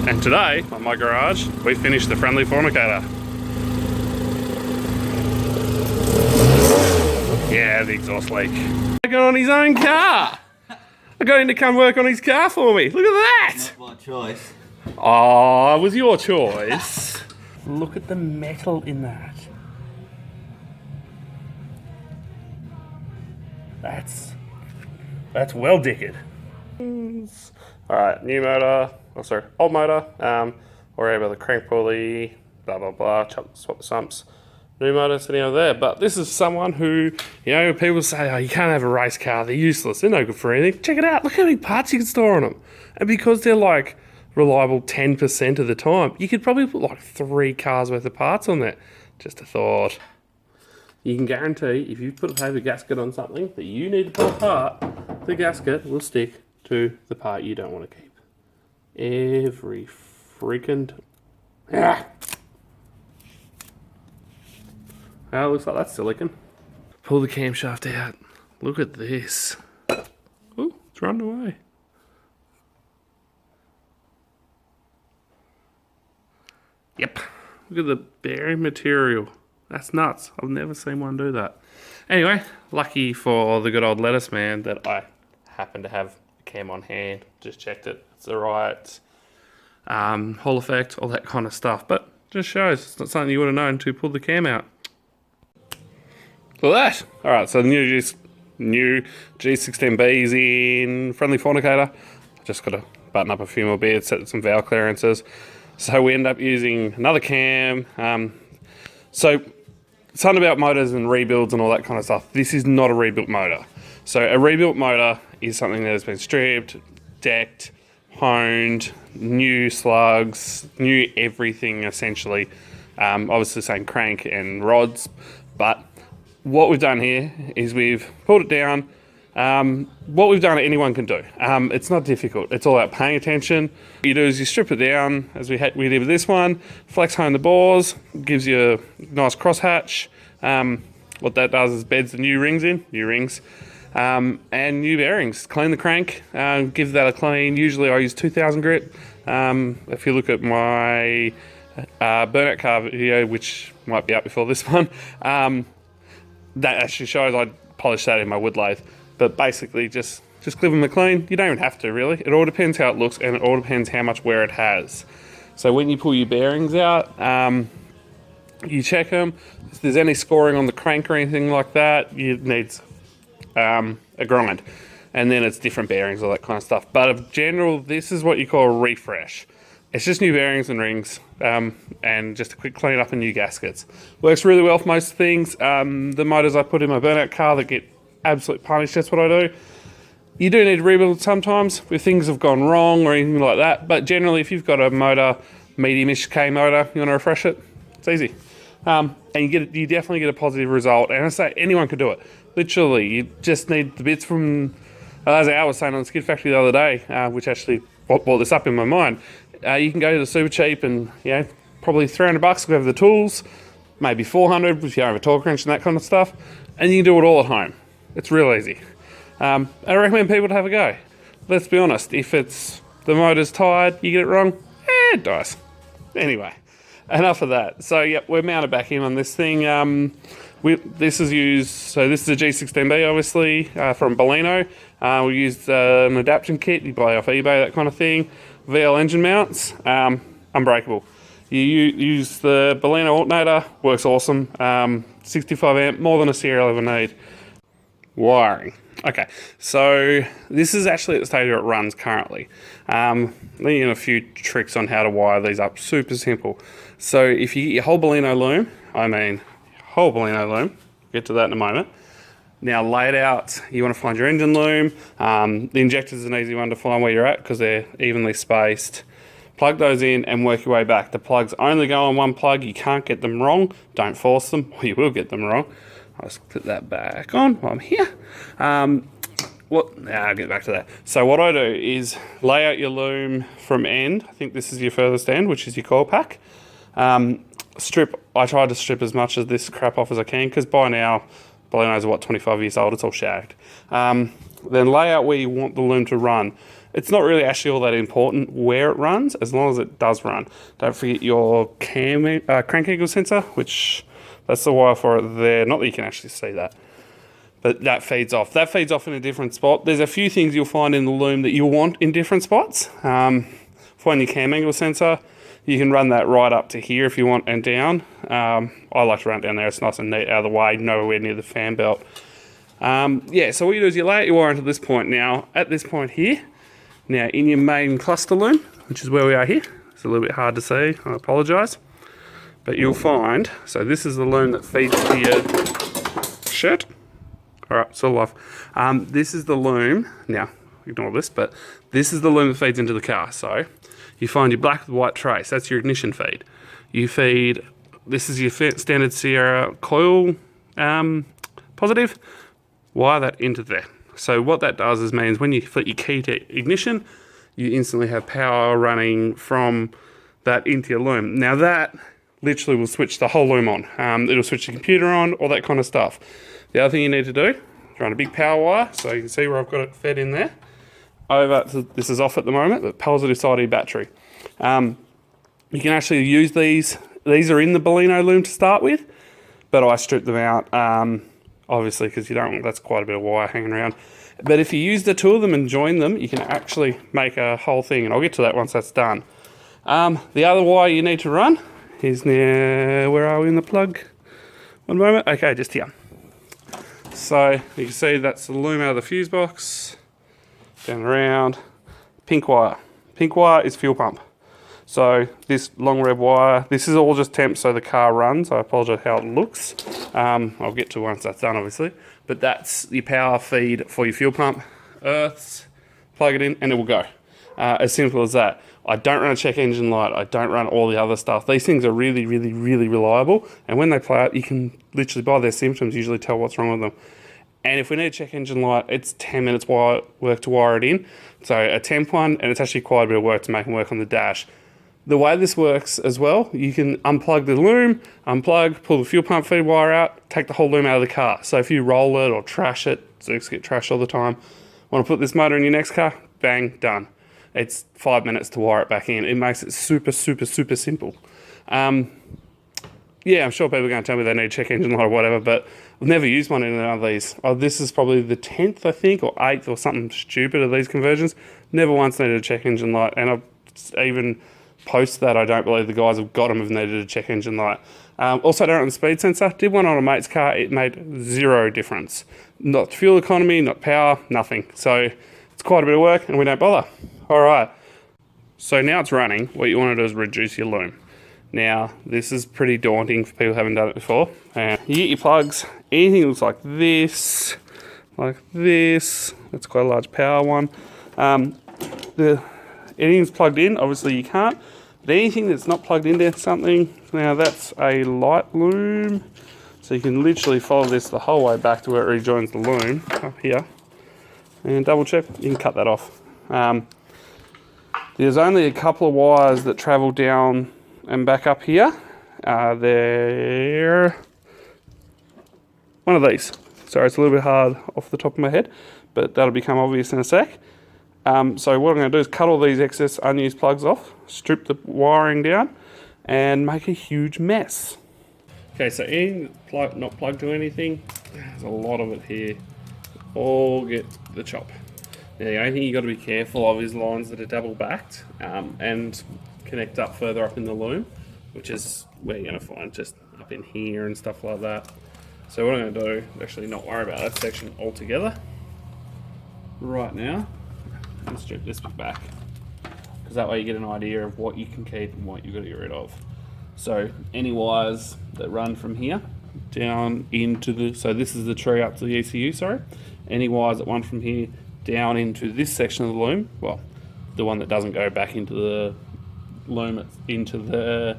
And today, on my garage, we finished the friendly fornicator. Yeah, the exhaust leak. I got on his own car. I got him to come work on his car for me. Look at that. Not my choice. Oh, it was your choice. Look at the metal in that. That's well dicked. Alright, new motor, old motor, we're able to crank pulley, blah blah blah, swap the sumps. New motor sitting over there, but this is someone who, you know, people say, oh, you can't have a race car, they're useless, they're no good for anything. Check it out, look how many parts you can store on them. And because they're like reliable 10% of the time, you could probably put like 3 cars worth of parts on there. Just a thought. You can guarantee if you put a paper gasket on something that you need to pull apart, the gasket will stick to the part you don't want to keep. Every freaking time. Oh, looks like that's silicon. Pull the camshaft out. Look at this. Oh, it's running away. Yep. Look at the bearing material. That's nuts. I've never seen one do that. Anyway, lucky for the good old lettuce man that I happen to have a cam on hand. Just checked it. It's the right Hall effect, all that kind of stuff. But just shows it's not something you would have known to pull the cam out. Look at that. Alright, so the new G16B's in friendly fornicator. Just got to button up a few more bits, set some valve clearances. So we end up using another cam. So something about motors and rebuilds and all that kind of stuff. This is not a rebuilt motor. So a rebuilt motor is something that has been stripped, decked, honed, new slugs, new everything essentially. Obviously same crank and rods, but what we've done here is we've pulled it down. What we've done, anyone can do. It's not difficult. It's all about paying attention. What you do is you strip it down, as we did with this one, flex hone the bores, gives you a nice crosshatch. What that does is beds the new rings in, and new bearings. Clean the crank, give that a clean. Usually I use 2000 grit. If you look at my burnout car video, which might be up before this one, that actually shows I polished that in my wood lathe. But basically just give them a clean. You don't even have to really. It all depends how it looks and it all depends how much wear it has. So when you pull your bearings out, you check them. If there's any scoring on the crank or anything like that, you need a grind. And then it's different bearings, all that kind of stuff. But in general, this is what you call a refresh. It's just new bearings and rings, and just a quick clean up and new gaskets. Works really well for most things. The motors I put in my burnout car that get absolutely punished, that's what I do. You do need to rebuild sometimes if things have gone wrong or anything like that, but generally if you've got a motor, medium-ish K motor, you want to refresh it, it's easy. And you definitely get a positive result, and I say anyone could do it. Literally, you just need the bits from, as I was saying on the Skid Factory the other day, which actually brought this up in my mind. You can go to the super cheap and, you know, probably $300 to have the tools, maybe 400 if you have a torque wrench and that kind of stuff, and you can do it all at home. It's real easy. I recommend people to have a go. Let's be honest, if it's the motor's tired, you get it wrong, it dies. Anyway, enough of that. So yep, we're mounted back in on this thing. This is a G16B obviously from Bellino. We used an adaptation kit you buy off eBay, that kind of thing. VL engine mounts, unbreakable. You use the Bellino alternator, works awesome. 65 amp, more than a serial ever need. Wiring. Okay, so this is actually at the stage where it runs currently. Leading in a few tricks on how to wire these up, super simple. So if you get your whole Bellino loom, get to that in a moment. Now lay it out, you want to find your engine loom. The injector is an easy one to find where you're at because they're evenly spaced. Plug those in and work your way back. The plugs only go on one plug, you can't get them wrong. Don't force them or you will get them wrong. I'll just put that back on while I'm here. I'll get back to that. So what I do is lay out your loom from end. I think this is your furthest end, which is your coil pack. I try to strip as much of this crap off as I can because by now, Bellino's 25 years old, it's all shagged. Then lay out where you want the loom to run. It's not really actually all that important where it runs, as long as it does run. Don't forget your crank angle sensor, which that's the wire for it there. Not that you can actually see that, but that feeds off. That feeds off in a different spot. There's a few things you'll find in the loom that you'll want in different spots. For your cam angle sensor, you can run that right up to here if you want and down. I like to run it down there. It's nice and neat, out of the way, nowhere near the fan belt. Yeah, so what you do is you lay out your wire into this point. Now, at this point here, now in your main cluster loom, which is where we are here, it's a little bit hard to see, I apologise, but you'll find, so this is the loom that feeds to your shirt. Alright, still alive. This is the loom, now ignore this, but this is the loom that feeds into the car. So you find your black with white trace, that's your ignition feed. You feed, this is your standard Sierra coil positive, wire that into there. So what that does is means when you flip your key to ignition, you instantly have power running from that into your loom. Now that literally will switch the whole loom on. It'll switch the computer on, all that kind of stuff. The other thing you need to do is run a big power wire, so you can see where I've got it fed in there. Over to, this is off at the moment, the positive side of your battery. You can actually use these. These are in the Bellino loom to start with, but I stripped them out, obviously, because you don't want, that's quite a bit of wire hanging around. But if you use the two of them and join them, you can actually make a whole thing, and I'll get to that once that's done. The other wire you need to run is near, where are we in the plug? One moment, okay, just here. So you can see that's the loom out of the fuse box, down around, pink wire. Pink wire is fuel pump. So this long red wire, this is all just temp so the car runs. I apologise how it looks. I'll get to once that's done obviously. But that's your power feed for your fuel pump. Earths, plug it in and it will go. As simple as that. I don't run a check engine light. I don't run all the other stuff. These things are really, really, really reliable. And when they play out, you can literally, by their symptoms, usually tell what's wrong with them. And if we need a check engine light, it's 10 minutes work to wire it in. So a temp one, and it's actually quite a bit of work to make them work on the dash. The way this works as well, you can unplug the loom, unplug, pull the fuel pump feed wire out, take the whole loom out of the car. So if you roll it or trash it, Zooks get trashed all the time, want to put this motor in your next car, bang, done. It's 5 minutes to wire it back in. It makes it super, super, super simple. Yeah, I'm sure people are going to tell me they need a check engine light or whatever, but I've never used one in none of these. This is probably the 10th, I think, or 8th or something stupid of these conversions. Never once needed a check engine light, and I've even post that I don't believe the guys have got them if needed a check engine light. Also don't run the speed sensor. Did one on a mate's car, it made zero difference. Not fuel economy, not power, nothing. So it's quite a bit of work and we don't bother. All right, so now it's running. What you want to do is reduce your loom. Now, this is pretty daunting for people who haven't done it before. And you get your plugs, anything that looks like this, that's quite a large power one. Anything's plugged in, obviously you can't. But anything that's not plugged into something, now that's a light loom. So you can literally follow this the whole way back to where it rejoins the loom, up here. And double check, you can cut that off. There's only a couple of wires that travel down and back up here. They're one of these. Sorry, it's a little bit hard off the top of my head, but that'll become obvious in a sec. So what I'm going to do is cut all these excess unused plugs off, strip the wiring down, and make a huge mess. Okay, so anything not plugged to anything, there's a lot of it here. All get the chop. Now, the only thing you've got to be careful of is lines that are double backed and connect up further up in the loom, which is where you're going to find just up in here and stuff like that. So what I'm going to do is actually not worry about that section altogether right now and strip this bit back, because that way you get an idea of what you can keep and what you've got to get rid of. So any wires that run from here down into the, so this is the tree up to the ECU, sorry. Any wires that run from here down into this section of the loom, well, the one that doesn't go back into the loom, into the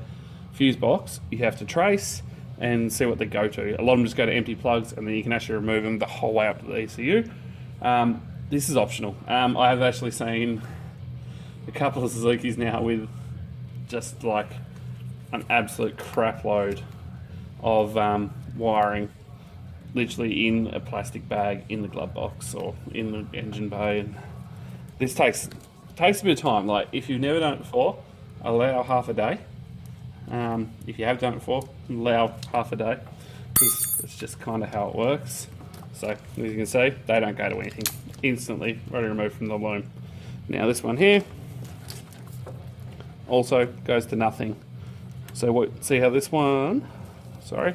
fuse box, you have to trace and see what they go to. A lot of them just go to empty plugs, and then you can actually remove them the whole way up to the ECU. This is optional. I have actually seen a couple of Suzukis now with just like an absolute crap load of wiring, literally in a plastic bag in the glove box or in the engine bay, and This takes a bit of time. Like if you've never done it before, allow half a day. If you have done it before, allow half a day, because it's just kind of how it works. So as you can see, they don't go to anything. Instantly ready to remove from the loom. Now this one here also goes to nothing. So see how this one, sorry,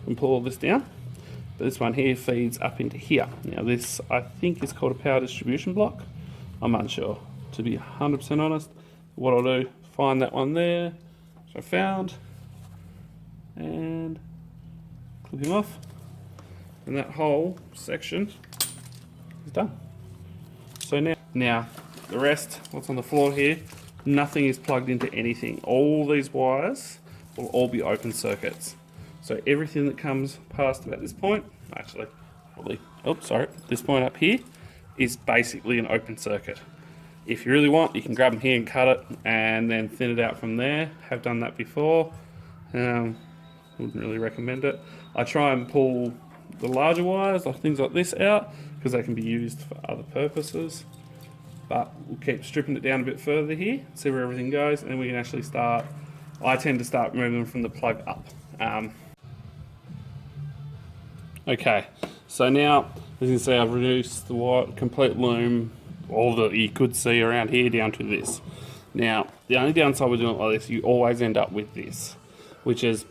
and pull all this down. But this one here feeds up into here. Now this, I think, is called a power distribution block. I'm unsure, to be 100% honest. What I'll do, find that one there, which I found, and clip him off. And that whole section is done. So now the rest, what's on the floor here, nothing is plugged into anything. All these wires will all be open circuits. So everything that comes past about this point, actually, probably, this point up here is basically an open circuit. If you really want, you can grab them here and cut it and then thin it out from there. Have done that before. Wouldn't really recommend it. I try and pull the larger wires, like things like this, out because they can be used for other purposes. But we'll keep stripping it down a bit further here, see where everything goes, and we can actually start. I tend to start moving them from the plug up. Okay, so now as you can see, I've reduced the complete loom, all that you could see around here, down to this. Now the only downside with doing it like this, you always end up with this, which is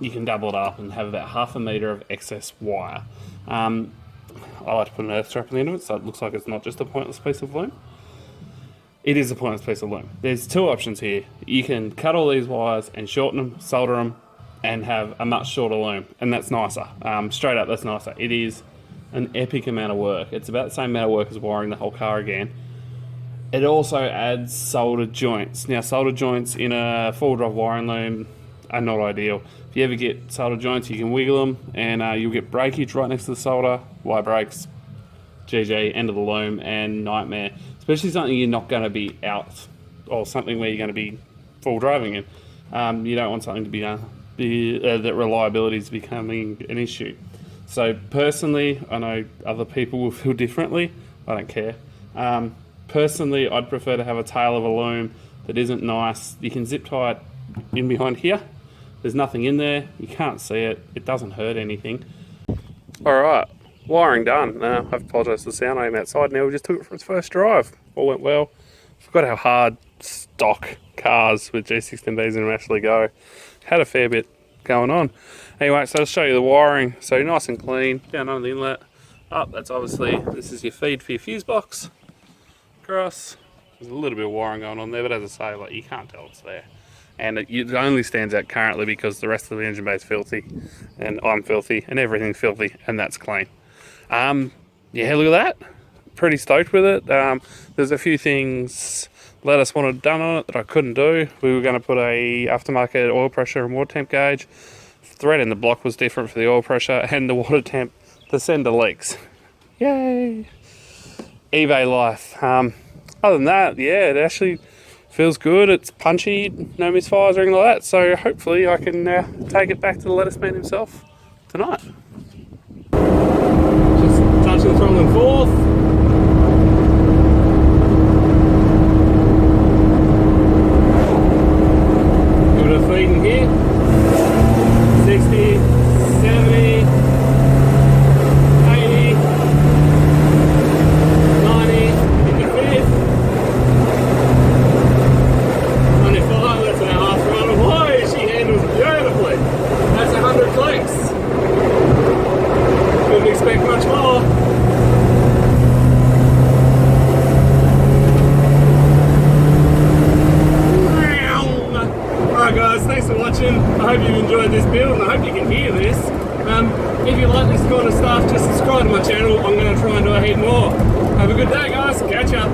you can double it up and have about 1/2 meter of excess wire. I like to put an earth strap on the end of it so it looks like it's not just a pointless piece of loom. It is a pointless piece of loom. There's two options here. You can cut all these wires and shorten them, solder them, and have a much shorter loom, and that's nicer. Straight up, that's nicer. It is an epic amount of work. It's about the same amount of work as wiring the whole car again. It also adds soldered joints. Now, soldered joints in a four-wheel drive wiring loom are not ideal. If you ever get soldered joints, you can wiggle them, and you'll get breakage right next to the solder. Wire breaks, GG, end of the loom, and nightmare. Especially something you're not going to be out, or something where you're going to be full driving in. You don't want something to be that reliability is becoming an issue. So personally, I know other people will feel differently. I don't care. Personally, I'd prefer to have a tail of a loom that isn't nice. You can zip tie it in behind here. There's nothing in there. You can't see it. It doesn't hurt anything. All right, wiring done. I apologise for the sound. I'm outside now. We just took it for its first drive. All went well. Forgot how hard stock cars with G16Bs in them actually go. Had a fair bit going on. Anyway, so I'll show you the wiring. So nice and clean. Down on the inlet. Up, that's obviously, this is your feed for your fuse box. Across. There's a little bit of wiring going on there, but as I say, like, you can't tell it's there. And it only stands out currently because the rest of the engine bay is filthy, and I'm filthy, and everything's filthy, and that's clean. Yeah, look at that. Pretty stoked with it. There's a few things Lettuce wanted done on it that I couldn't do. We were going to put a aftermarket oil pressure and water temp gauge. Thread in the block was different for the oil pressure, and the water temp, the sender leaks. Yay! eBay life. Other than that, yeah, it actually feels good. It's punchy, no misfires or anything like that. So hopefully I can take it back to the lettuce man himself tonight. Just touching the throttle and forth. Give it a feed in here. 60, 70, 80, 90, in the fifth. 95, that's an half throttle. Whoa, she handles beautifully. That's 100 clicks. Couldn't expect much more. Alright guys, thanks for watching. I hope you've enjoyed this build and I hope you can hear this. If you like this kind of stuff, just subscribe to my channel. I'm going to try and do a heap more. Have a good day guys. Catch up.